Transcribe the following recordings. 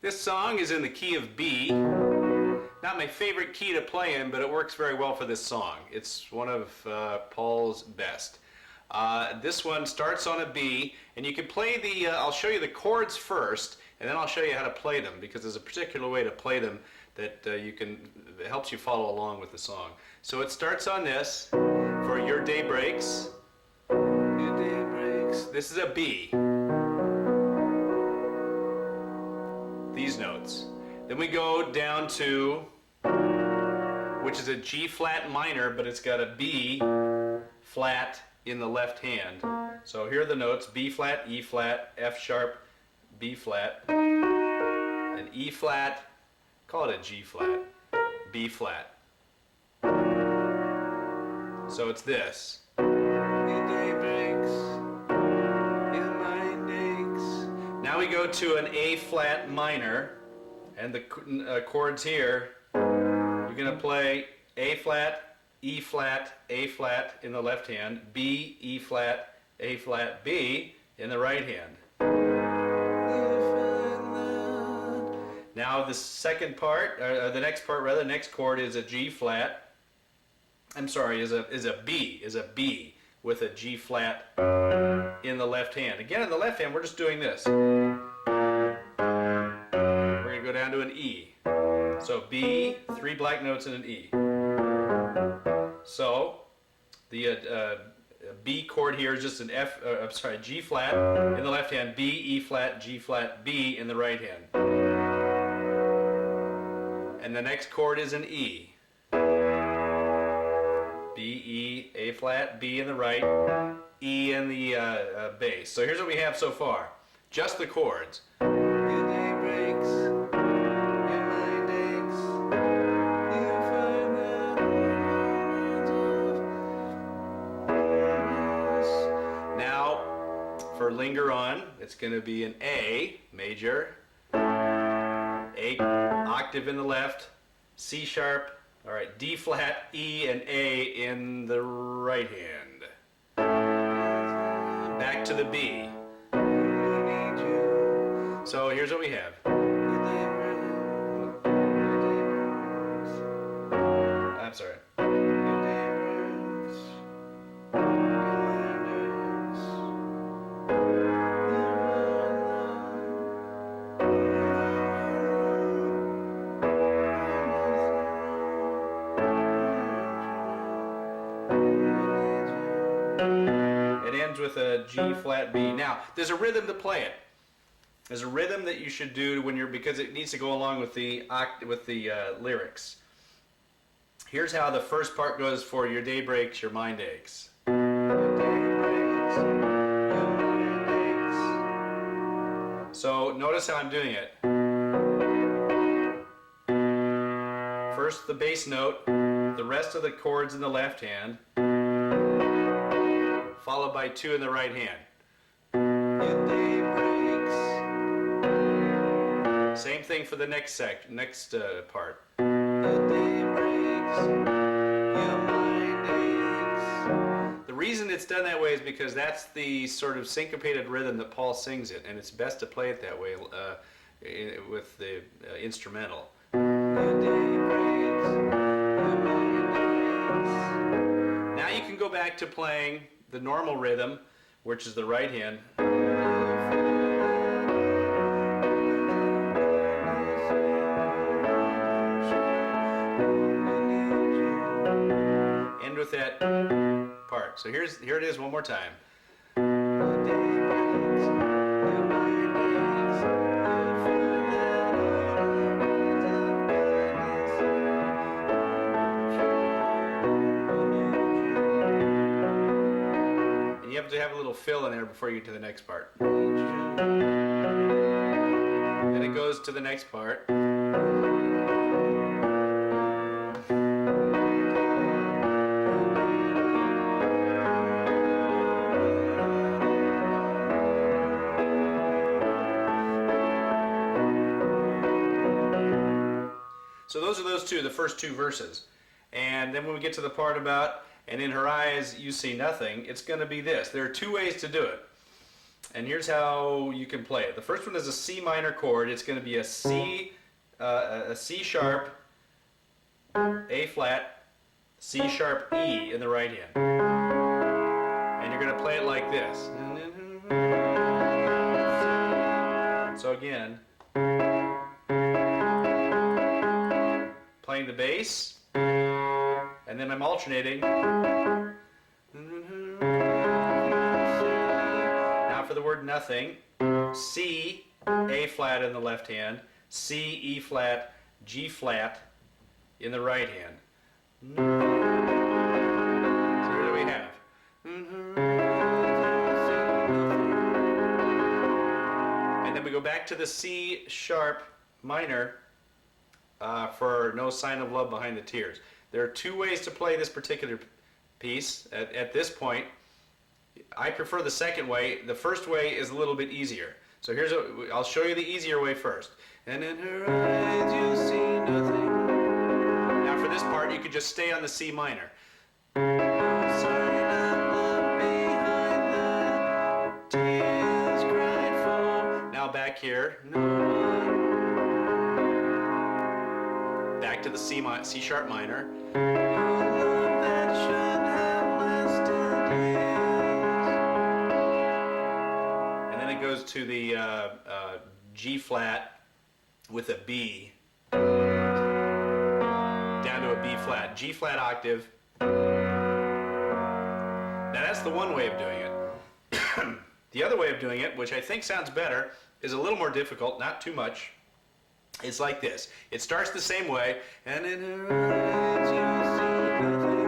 This song is in the key of B. Not my favorite key to play in, but it works very well for this song. It's one of Paul's best. This one starts on a B, and you can play the, I'll show you the chords first, and then I'll show you how to play them, because there's a particular way to play them that it helps you follow along with the song. So it starts on this, for Your Day Breaks. Your day breaks. This is a B. These notes. Then we go down to, which is a G flat minor, but it's got a B flat in the left hand. So here are the notes: B flat, E flat, F sharp, B flat, and E flat, call it a G flat, B flat. So it's this. Your day breaks, your mind aches. Now we go to an A flat minor, and the chords here, you're going to play A flat, E flat, A flat in the left hand, B, E flat, A flat, B in the right hand. Now the second part, the next part rather, next chord is a G flat. I'm sorry, is a B with a G flat in the left hand. Again, in the left hand, we're just doing this. We're going to go down to an E. So B, 3 black notes and an E. So the B chord here is just an G flat in the left hand, B, E flat, G flat, B in the right hand. And the next chord is an E. B, E, A flat, B in the right, E in the bass. So here's what we have so far. Just the chords. Your day breaks, your mind aches, you find that. Now, for Linger On, it's going to be an A major, A octave in the left, C sharp, all right, D flat, E, and A in the right hand. Back to the B. So here's what we have. I'm sorry. It ends with a G flat B. Now, there's a rhythm to play it. There's a rhythm that you should do when you're, because it needs to go along with the lyrics. Here's how the first part goes for Your Day Breaks, Your Mind Aches. Your day breaks, your mind aches. So notice how I'm doing it. First the bass note, the rest of the chords in the left hand, followed by 2 in the right hand. Your day breaks. Same thing for the next part. Your day breaks, your mind aches. The reason it's done that way is because that's the sort of syncopated rhythm that Paul sings it, and it's best to play it that way with the instrumental. Your day breaks, your mind aches. Now you can go back to playing the normal rhythm, which is the right hand. End with that part. So here it is one more time. You have to have a little fill in there before you get to the next part. Then it goes to the next part. So those are those two, the first 2 verses. And then when we get to the part about, and in her eyes you see nothing, it's going to be this. There are 2 ways to do it. And here's how you can play it. The first one is a C minor chord. It's going to be a C sharp, A flat, C sharp, E in the right hand. And you're going to play it like this. So again, playing the bass, and then I'm alternating. Now for the word nothing, C, A flat in the left hand, C, E flat, G flat in the right hand. So what do we have? And then we go back to the C sharp minor for No Sign of Love Behind the Tears. There are two ways to play this particular piece. At this point, I prefer the second way. The first way is a little bit easier. So I'll show you the easier way first. And in her eyes you see nothing. Now for this part, you could just stay on the C minor. No sign of love behind the tears cried for. Now back here. No one. Back to the C sharp minor. Love that should have lasted years. And then it goes to the G flat with a B down to a B flat, G flat octave. Now that's the one way of doing it. The other way of doing it, which I think sounds better, is a little more difficult, not too much. It's like this. It starts the same way, and in her eyes you see nothing.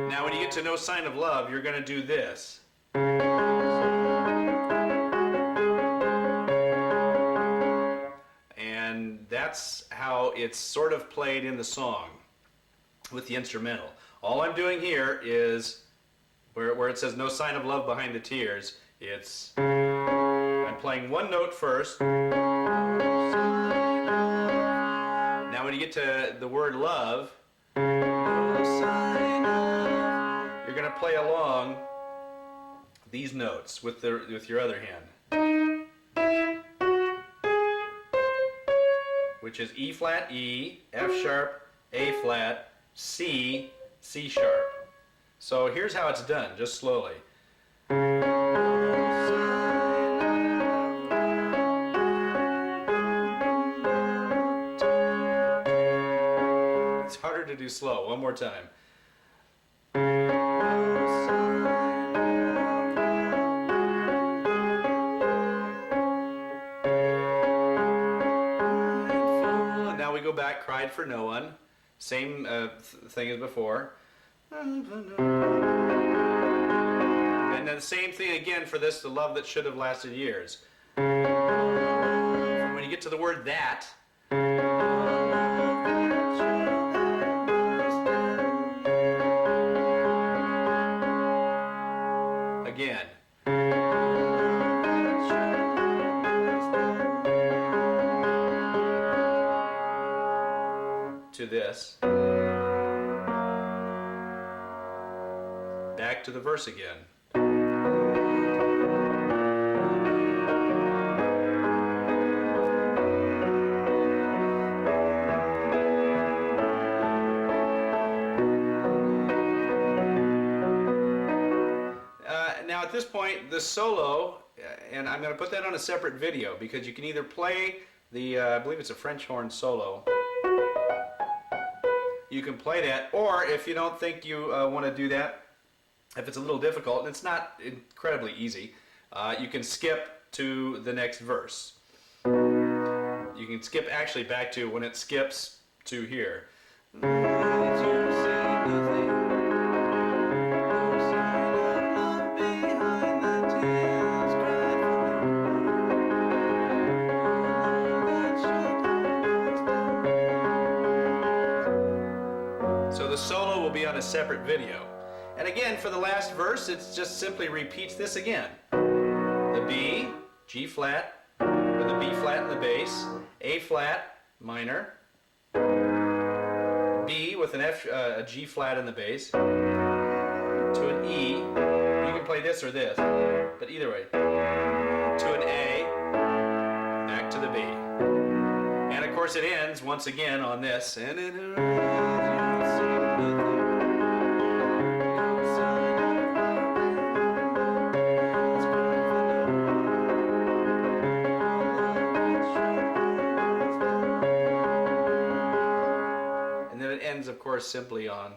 Now when you get to No Sign of Love, you're going to do this. And that's how it's sort of played in the song with the instrumental. All I'm doing here is, where it says No Sign of Love Behind the Tears, I'm playing one note first. Now when you get to the word love, you're going to play along these notes with your other hand, which is E flat, E, F sharp, A flat, C, C sharp. So here's how it's done, just slowly. It's harder to do slow. One more time. And now we go back, Cried for No One. Same thing as before. And then the same thing again for this, The Love That Should Have Lasted Years. When you get to the word that, again. To this. Back to the verse again. Now at this point, the solo, and I'm going to put that on a separate video because you can either play the, I believe it's a French horn solo. You can play that, or if you don't think you want to do that, if it's a little difficult, and it's not incredibly easy, you can skip to the next verse. You can skip actually back to when it skips to here. So the solo will be on a separate video. And again, for the last verse, it just simply repeats this again. The B, G flat, or the B flat in the bass, A flat, minor, B with an F, a G flat in the bass, to an E. You can play this or this, but either way. To an A, back to the B. And of course it ends once again on this. And then it ends, of course, simply on